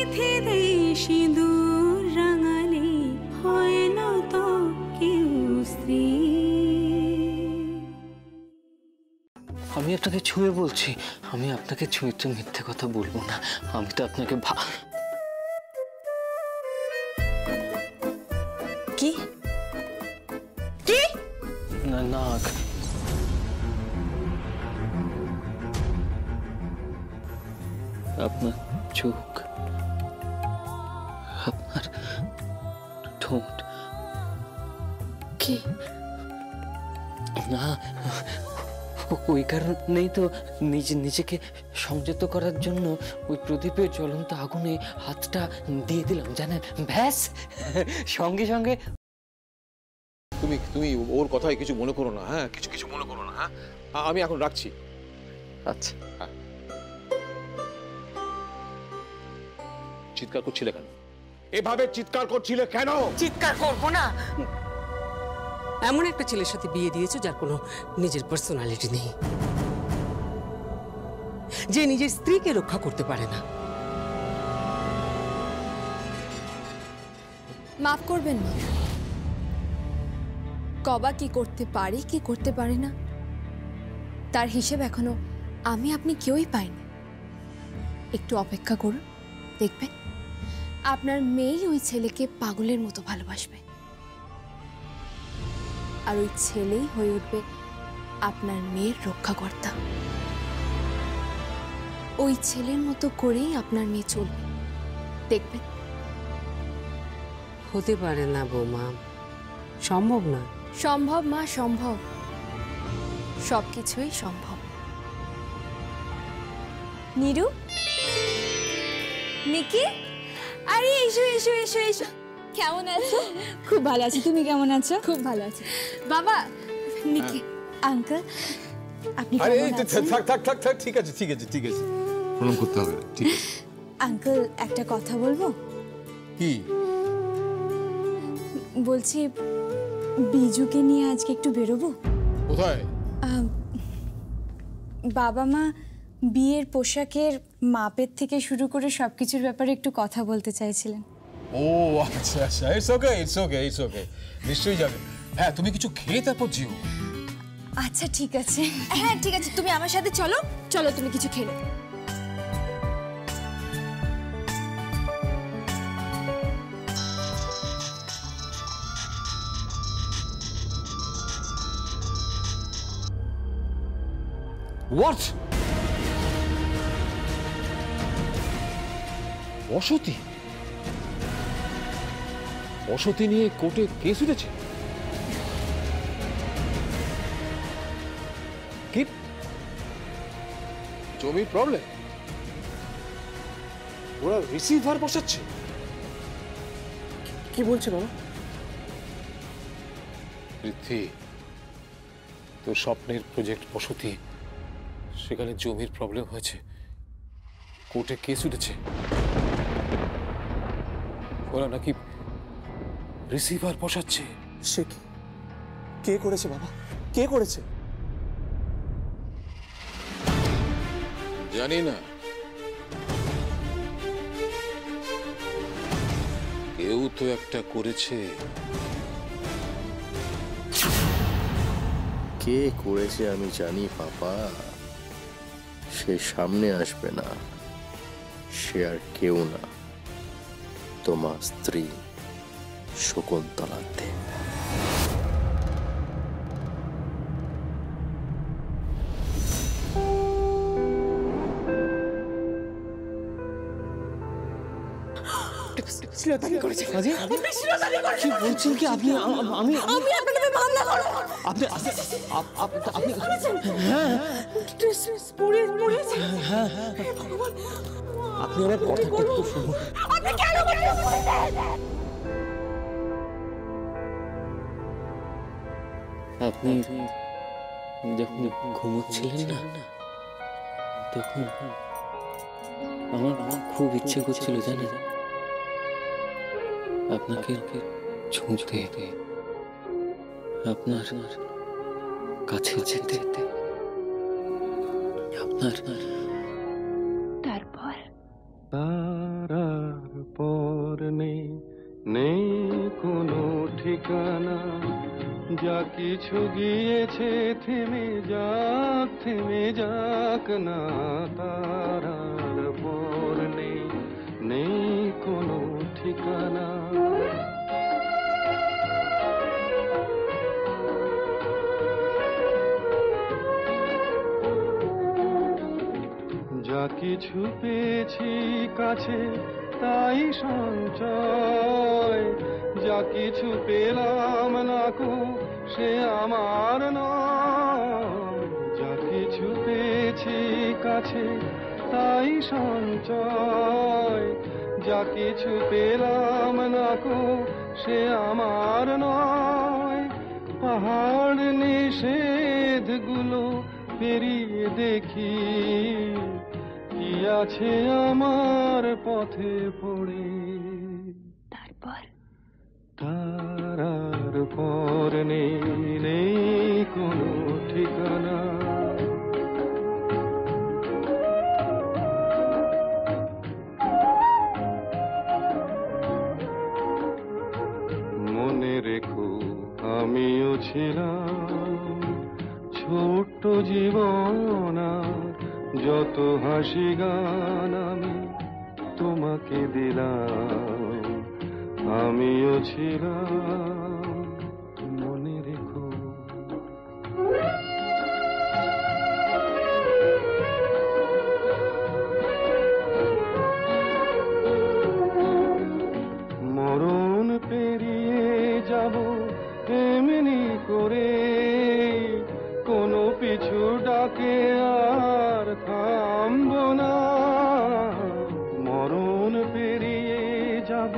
চিঠিতে সিঁদুর রাঙালে হয় না তো কেউ স্ত্রী। আমি আপনাকে ছুঁয়ে বলছি, আমি আপনাকে ছুঁয়ে তো মিথ্যে কথা বলবো না। আমি তো আপনাকে কি কি না না, আপনার চোখ, আপনার ঠোঁট। কি না, ওই কারণেই তো নিজেকে সংযত করার জন্য ওই প্রদীপের জ্বলন্ত আগুনে হাতটা দিয়ে দিলাম, জানেন? ব্যাস, সঙ্গে সঙ্গে। তুমি ওর কথায় কিছু মনে করো না, হ্যাঁ? কিছু মনে করো না, হ্যাঁ? আমি এখন রাখছি। আচ্ছা। হ্যাঁ। চিৎকার করছিলে কেন? এভাবে চিৎকার করছিলে কেন? চিৎকার করবো না। এমন একটা ছেলের সাথে বিয়ে দিয়েছো যার কোনো নিজের পার্সোনালিটি নেই, যে নিজের স্ত্রীকে রক্ষা করতে পারে না। মাফ করবেন না, কবা কি করতে পারে কি করতে পারে না তার হিসেব এখনো আমি আপনি কেউই পাইনি। একটু অপেক্ষা করুন, দেখবেন আপনার মেয়েই ওই ছেলেকে পাগলের মতো ভালোবাসবে, আর ওই ছেলেই হয়ে উঠবে আপনার মেয়ের রক্ষাকর্তা। ওই ছেলের মতো করেই আপনার মেয়ে চলবে, দেখবেন। হতে পারে না বৌমা, সম্ভব না। সম্ভব মা, সম্ভব, সবকিছুই সম্ভব। নীরু, নিকি, আরে এসো এসো এসো এসো। কেমন আছো? খুব ভালো আছি, তুমি কেমন আছো? খুব ভালো আছি। বাবা, নিকি, আঙ্কেল আপনি আরে কেমন আছেন? থাক, ঠিক আছে। প্রণাম করতে হবে, ঠিক আছে। আঙ্কেল একটা কথা বলবো? কি? বলছি বিজুকে নিয়ে আজকে একটু বেরোবো। কোথায়? বাবা মা বিয়ের পোশাকের মাপের থেকে শুরু করে সবকিছুর ব্যাপারে একটু কথা বলতে চাইছিলেন। ও আচ্ছা, ইটস ওকে, নিশ্চয়ই যাবে। হ্যাঁ, তুমি কিছু খেয়ে তারপর যেও। আচ্ছা ঠিক আছে। হ্যাঁ ঠিক আছে, তুমি আমার সাথে চলো, চলো তুমি কিছু খেলে। হোয়াট? অসতী নিয়ে কোর্টে কেস উঠেছে? কি জমির প্রবলেম? ওরা রিসিভার বসাচ্ছে? কি বলছে বাবা? পৃথ্বী, তোর স্বপ্নের প্রজেক্ট বসতি, সেখানে জমির প্রবলেম হয়েছে, কোর্টে কেস উঠেছে। ওরা নাকি রিসিভার বসাচ্ছে। সে কি? কে করেছে বাবা? কে করেছে? জানি না, কেউ তো একটা করেছে। কে করেছে আমি জানি পাপা, সে সামনে আসবে না। সে আর কেউ না, তোমার স্ত্রী শকুন্তলা দে। কি বলছেন কি আপনি? আমি আপনাকে মামলা করব। আপনি হ্যাঁ আপনি আমার কথাটা একটু শুনুন। আপনি কেন আপনি যখন ঘুমোচ্ছিলেন না, তখন আমার খুব ইচ্ছে করছিল জানেন, আপনাকে ছুঁতে, আপনার কাছে যেতে, আপনার। তারপর নেই কোনো ঠিকানা, যা কিছু গিয়েছে থেমে যাক না, তার আর পর নেই, নেই কোনো ঠিকানা। যা কিছু পেয়েছি কাছে তাই সঞ্চয়, যা কিছু পেলাম না কো সে আমার নয়। যা কিছু পেয়েছি কাছে তাই সঞ্চয়, যা কিছু পেলাম না কো সে আমার নয়। পাহাড় নিষেধগুলো পেরিয়ে দেখি কি আছে আমার পথে পড়ে, তারপর তার আর পর নেই, নেই কোনো ঠিকানা। মনে রেখো আমিও ছিলাম ছোট্ট জীবন, যত হাসি গান আমি তোমাকে দিলাম, আমিও ছিলাম, মনে রেখো। মরণ পেরিয়ে যাব এমনি করে, কোনো পিছু ডাকে আর থামব না। মরণ পেরিয়ে যাব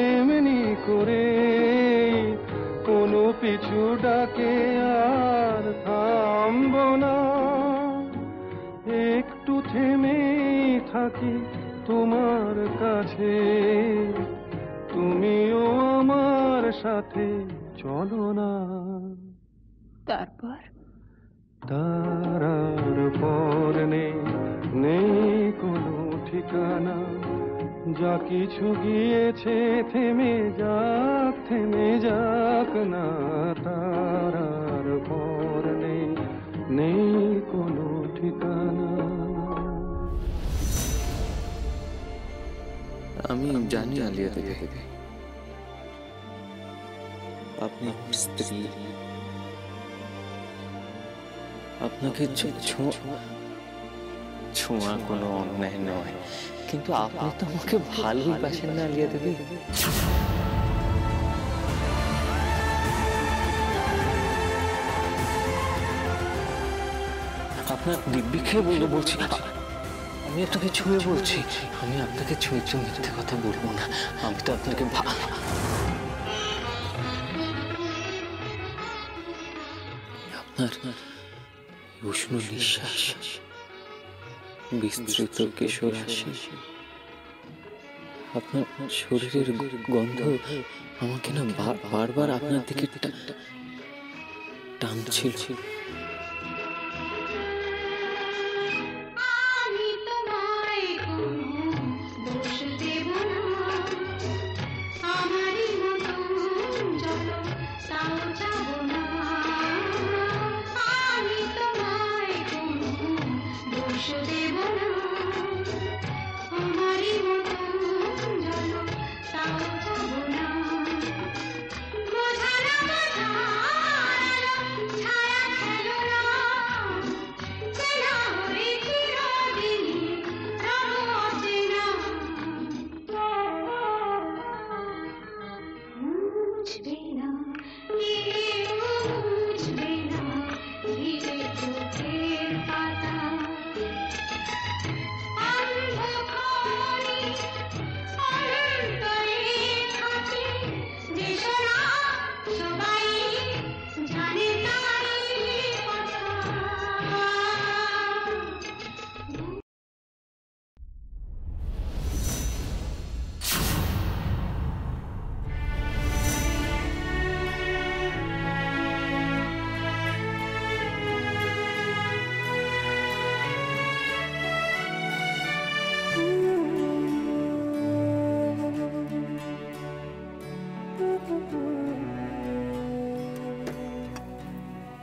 এমনি করে, কোনো পিছু ডাকে আর থামব না। একটু থেমে থাকি তোমার কাছে, তুমিও আমার সাথে চলো না। তারপর তার আর পর নেই, নেই কোনো ঠিকানা, যা কিছু গিয়েছে থেমে যাক না, তার আর পর নেই, নেই কোনো ঠিকানা। আমি জানি আলিয়া দেবী, আপনি আমার স্ত্রী, আপনাকে ছোঁয়া কোনো অন্যায় নয়, কিন্তু আপনি তো আমাকে ভালোই বাসেন না আলিয়া দেবী। আপনার দিব্যি খেয়ে বলছি, আমি আপনাকে ছুঁয়ে বলছি, আমি আপনাকে ছুঁয়ে মিথ্যে কথা বলবো না, আমি তো আপনাকে আপনার উষ্ণ নিঃশ্বাস, বিস্তৃত কেশর রাশি, আপনার শরীরের গন্ধ আমাকে না বারবার আপনার দিকে টানছিল।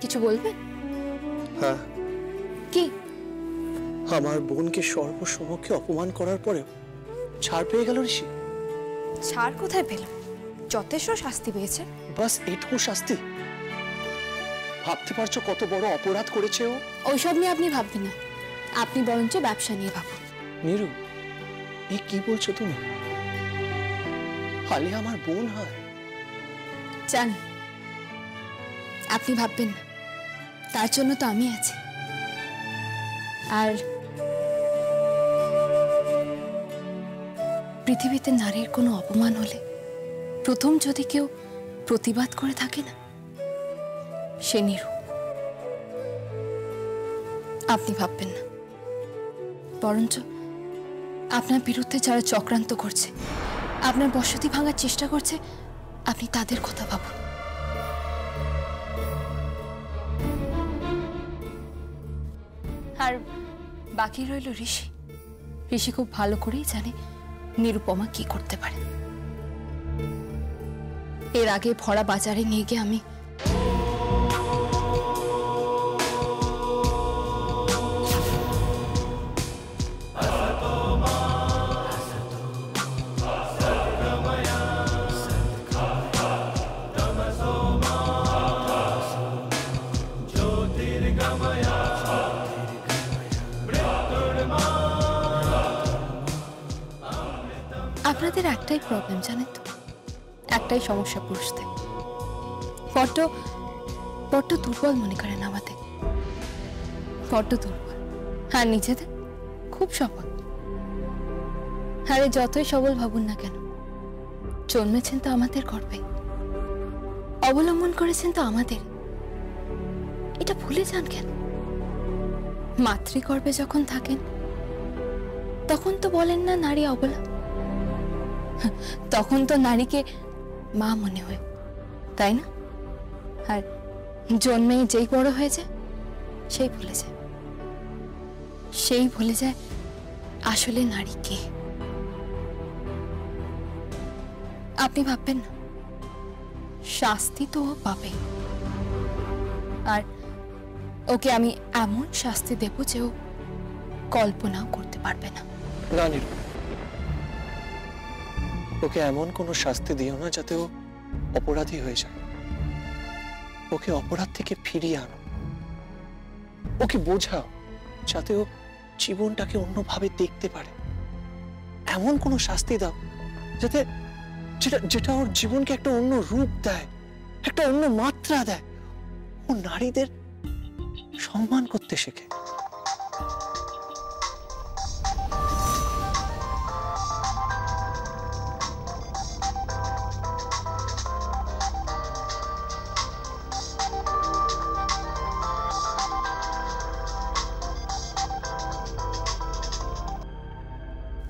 কিছু বলবেন? হ্যাঁ, কি? আমার বোনকে সর্বসমক্ষে অপমান করার পরেও ছাড় পেয়ে গেল ঋষি। ছাড় কোথায় পেল? যথেষ্ট শাস্তি পেয়েছে। বাস এটুকু শাস্তি? ভাবতে পারছো কত বড় অপরাধ করেছে ও? ওইসব নিয়ে আপনি ভাববেন না, আপনি বরঞ্চ ব্যবসা নিয়ে ভাবুন। নীরু, এ কি বলছো তুমি? আলিয়া আমার বোন হয়। জানি আপনি ভাববেন না, তার জন্য তো আমি আছি। আর পৃথিবীতে নারীর কোনো অপমান হলে প্রথম যদি কেউ প্রতিবাদ করে থাকে না, সে নীরু। আপনি ভাববেন না, বরঞ্চ আপনার বিরুদ্ধে যারা চক্রান্ত করছে, আপনার বসতি ভাঙার চেষ্টা করছে, আপনি তাদের কথা ভাবুন। আর বাকি রইল ঋষি। ঋষি খুব ভালো করেই জানে নিরুপমা কি করতে পারে। এর আগে ভরা বাজারে নিয়ে গিয়ে আমি আপনাদের একটাই প্রবলেম জানেন তো, একটাই সমস্যা পুরুষদের, বড্ড দুর্বল মনে করেন আমাদের, বড্ড দুর্বল। আর নিজেদের খুব সবল। আরে যতই সবল ভাবুন না কেন, জন্মেছেন তো আমাদের গর্ভে, অবলম্বন করেছেন তো আমাদের। এটা ভুলে যান কেন? মাতৃগর্ভে যখন থাকেন তখন তো বলেন না নারী অবলা, তখন তো নারীকে মা মনে হয়, তাই না? আর জন্মে যেই বড় হয়ে যায় সেই ভুলে যায় আসলে নারী কে। আপনি ভাববেন না, শাস্তি তো ও পাবে। আর ওকে আমি এমন শাস্তি দেব যে ও কল্পনাও করতে পারবে না। না নীরু, ওকে এমন কোনো শাস্তি দিও না যাতে ও অপরাধী হয়ে যায়। ওকে অপরাধ থেকে ফিরিয়ে আনো, ওকে বোঝাও যাতে ও জীবনটাকে অন্যভাবে দেখতে পারে। এমন কোনো শাস্তি দাও যাতে যেটা ওর জীবনকে একটা অন্য রূপ দেয়, একটা অন্য মাত্রা দেয়। ও নারীদের সম্মান করতে শেখে।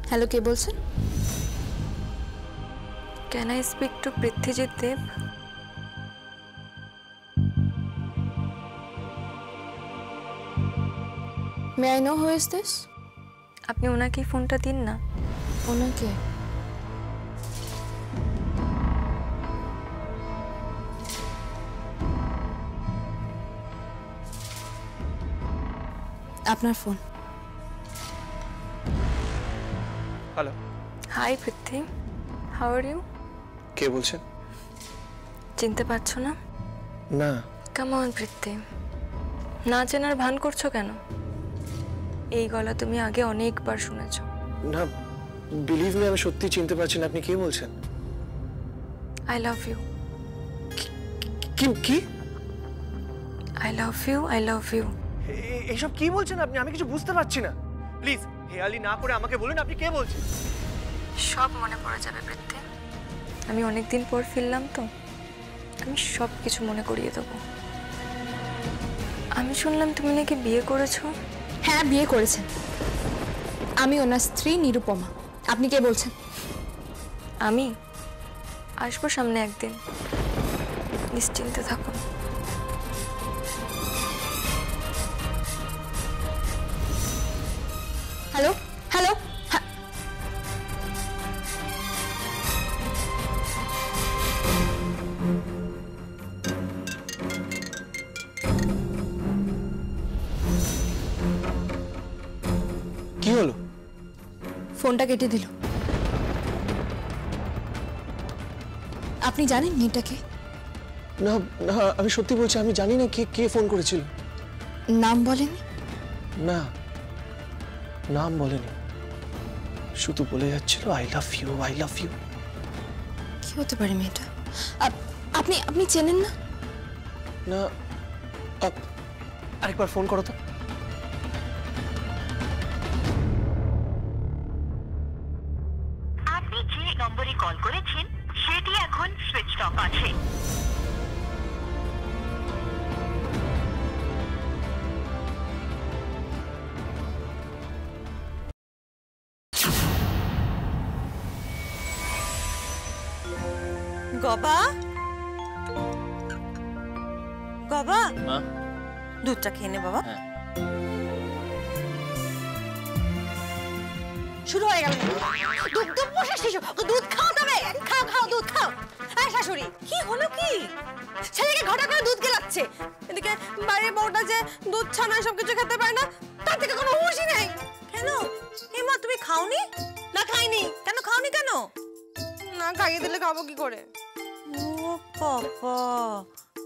হ্যালো, কে বলছেন? Can I speak to Prithijit Dev? May I know who is this? আপনি ওনাকে ফোনটা দিন না। ওনাকে? আপনার ফোন। Hello. Hi Prithvi, how are you? কে বলছেন? চিনতে পারছো না? না। কাম অন পৃথ্বী, না চেনার ভান করছো কেন? এই গলা তুমি আগে অনেকবার শুনেছো। না, বিলিভ মি, আমি সত্যি চিনতে পারছি না। আপনি কে বলছেন? I love you. কি? I love you, I love you. এইসব কি বলছেন আপনি? আমি কিছু বুঝতে পারছি না। প্লিজ হেয়ালি না করে আমাকে বলুন আপনি কে বলছেন। সব মনে পড়ে যাবে পৃথ্বী। আমি অনেকদিন পর ফিরলাম তো, আমি সব কিছু মনে করিয়ে দেবো। আমি শুনলাম তুমি নাকি বিয়ে করেছো? হ্যাঁ, বিয়ে করেছেন। আমি ওনার স্ত্রী নিরুপমা। আপনি কে বলছেন? আমি আসবো সামনে একদিন, নিশ্চিন্তে থাকুন। হ্যালো হ্যালো, ফোনটা কেটে দিল। আপনি জানেন মেয়েটাকে? না না, আমি সত্যি বলছি, আমি জানি না কে কে ফোন করেছিল। নাম বলেনি? না, নাম বলেনি, শুধু বলে যাচ্ছিল I love you, I love you. কি হতে পারে মেয়েটা? আপনি আপনি চেনেন না? না, আরেকবার ফোন করো তো। আপনি যে নম্বরে কল করেছেন সেটি এখন সুইচ অফ আছে। গবা, গবা, মা, দুধটা খেয়ে নে বাবা। হ্যাঁ। শুরু হয়ে গেল। দুধ বসে শিশু, দুধ খাও তবে, খাও খাও দুধ খাও। এই শাশুড়ি, কি হলো কি? ছেলেকে ঘটা করে দুধ গেলাচ্ছে, এদিকে বাইরের বউটা যে দুধ ছানা সব কিছু খেতে পারে না, তার থেকে কোনো হুঁশই নেই। কেন এই মা, তুমি খাওনি? না খাইনি। কেন খাওনি? কেন না খাইয়ে দিলে খাবো কি করে? ও বাবা,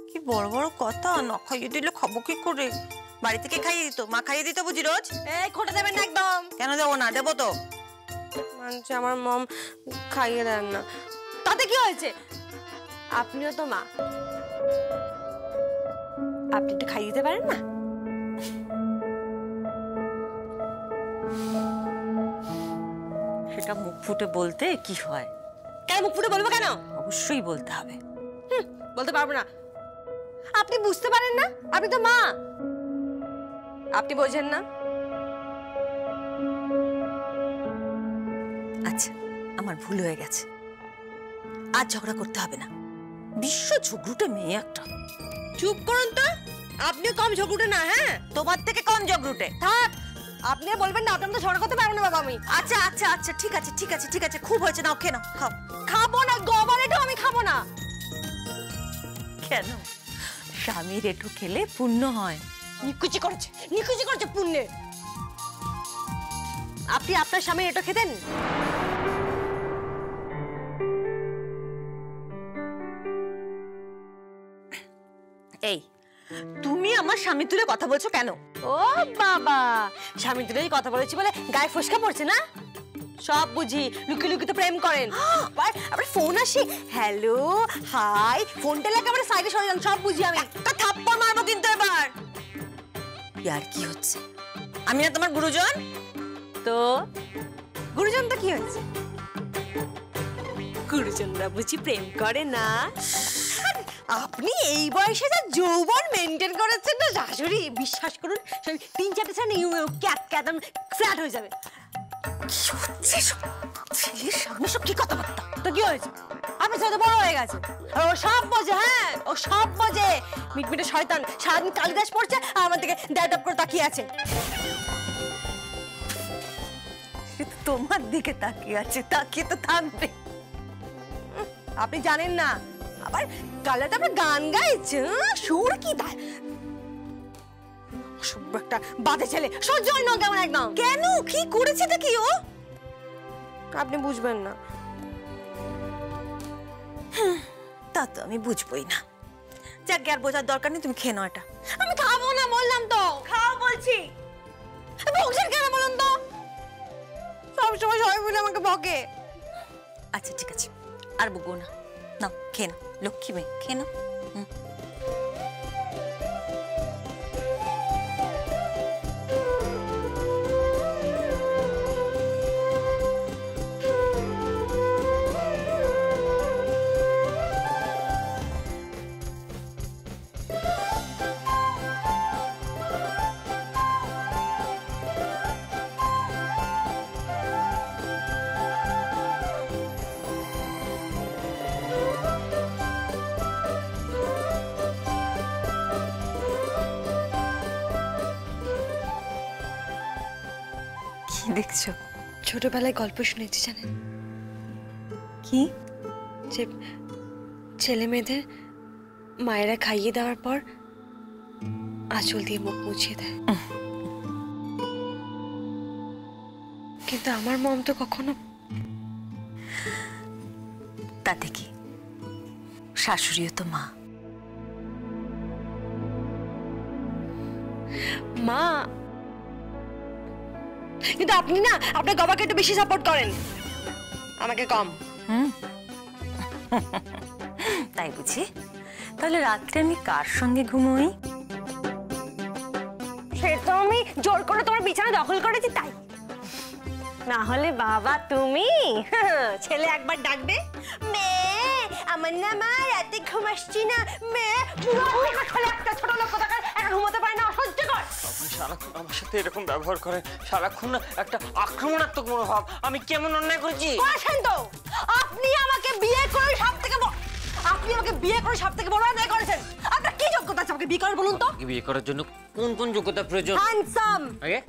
কি বড় বড় কথা, না খাইয়ে দিলে খাবো কি করে? বাড়ি থেকে খাইয়ে দিত, মা খাইয়ে দিত বুঝি রোজ? এই খোটা দেবেন না একদম। কেন দেবো না? দেবো তো। মানছে আমার মম খাইয়ে দেন না, তাতে কি হয়েছে? আপনিও তো মা, আপনি একটু খাইয়ে দিতে পারেন না? সেটা মুখ ফুটে বলতে কি হয়? কেন মুখ ফুটে বলবো কেন? অবশ্যই বলতে হবে। বলতে পারবো না। আপনি বুঝতে পারেন না? আপনি তো মা, আপনি বোঝেন না। আচ্ছা, আমার ভুল হয়ে গেছে, আজ ঝগড়া করতে হবে না। বিশ্ব ঝগড়ুটে মেয়ে একটা। চুপ করুন তো, আপনিও কম ঝগড়ুটে না। হ্যাঁ, তোমার থেকে কম ঝগড়ুটে। থাক, আপনি বলবেন না, আপনার তো ঝগড়া করতে পারবো না বাবা আমি। আচ্ছা আচ্ছা আচ্ছা, ঠিক আছে ঠিক আছে ঠিক আছে, খুব হয়েছে, নাও খেয়ে নাও, খাও। খাবো না, গবার এটাও আমি খাবো না। কেন? স্বামীর এটু খেলে পুণ্য হয়। নিকুচি করেছে পুণ্যে। আপনি আপনার স্বামীর এটো খেতেন? এই, তুমি আমার স্বামী তুলে কথা বলছো কেন? ও বাবা, স্বামী তুলে কথা বলেছি বলে গায়ে ফসকা পড়ছে না? সব বুঝি, লুকিয়ে লুকিয়ে তো প্রেম করেন। আবার ফোন আসে, হ্যালো হাই, ফোনটা লাগে আবার সাইডে সরে যান, সব বুঝি আমি। একটা থাপ্পড় মারবো কিন্তু এবার। আর কি হচ্ছে? আমি না তোমার গুরুজন? তো গুরুজন তো কি হয়েছে? গুরুজনরা বুঝি প্রেম করে না? আপনি এই বয়সে যা যৌবন মেনটেন করেছেন না শাশুড়ি, বিশ্বাস করুন 3-4 ছেলে ক্যাট ক্যাট ফ্ল্যাট হয়ে যাবে। কি হচ্ছে ছেলের সামনে সব কি কথাবার্তা? তো কি হয়েছে? আপনি ছেলে বড় হয়ে গেছে, আর ও সব বোঝে। হ্যাঁ, ও সব বোঝে। মিটমিটে শয়তান, সারাদিন কালিদাস পড়ছে আর আমার দিকে ড্যাডাপ করে তাকিয়ে আছে। তোমার দিকে তাকিয়ে আছে, তাকিয়ে তো থাকবে। আপনি জানেন না, আবার গালে তো গান গাইছে, সুর কি তার। একটা বাদে ছেলে, সহ্য হয় না কেমন একদম। কেন? কি করেছে কি ও? আপনি বুঝবেন না। তা তো আমি বুঝবই না। যাক, আর বোঝার দরকার নেই, তুমি খেয়ে নাও এটা। আমি খাবো না বললাম তো। খাও বলছি। বকছেন কেন বলুন তো? সবসময় সবাই বলে আমাকে বকে। আচ্ছা ঠিক আছে, আর বকবো না। নাও খেয়ে নাও, লক্ষ্মী মেয়ে, খেয়ে নাও। কি দেখছো? ছোটবেলায় গল্প শুনেছি জানেন? কি? যে ছেলে মেয়েদের মায়েরা খাইয়ে দেওয়ার পর আঁচল দিয়ে মুখ মুছিয়ে দেয়। কিন্তু কিন্তু আমার মম তো কখনো। তাতে কি, শাশুড়িও তো মা। মা, কিন্তু আপনি না আপনার বাবাকে একটু বেশি সাপোর্ট করেন, আমাকে কম। তাই বুঝি? তাহলে রাত্রে আমি কার সঙ্গে ঘুমোই? সে তো আমি জোর করে তোমার বিছানা দখল করেছি তাই। না হলে বাবা তুমি ছেলে একবার ডাকবে, মেয়ে আমার না মা রাতে ঘুম আসছি না, মেয়ে ছেলে একটা ছোট লোক কোথাকার একটা ঘুমোতে পারে না, অসহ্য কর। আপনি সারাক্ষণ আমার সাথে এরকম ব্যবহার করেন, সারাক্ষণ না একটা আক্রমণাত্মক মনোভাব। আমি কেমন অন্যায় করেছি? বলছেন তো আপনি আমাকে বিয়ে করে সব থেকে বড় অন্যায় করেছেন। আপনার কি যোগ্যতা আছে আমাকে বিয়ে করার বলুন তো? বিয়ে করার জন্য কোন কোন যোগ্যতা প্রয়োজন? হ্যান্ডসাম। আগে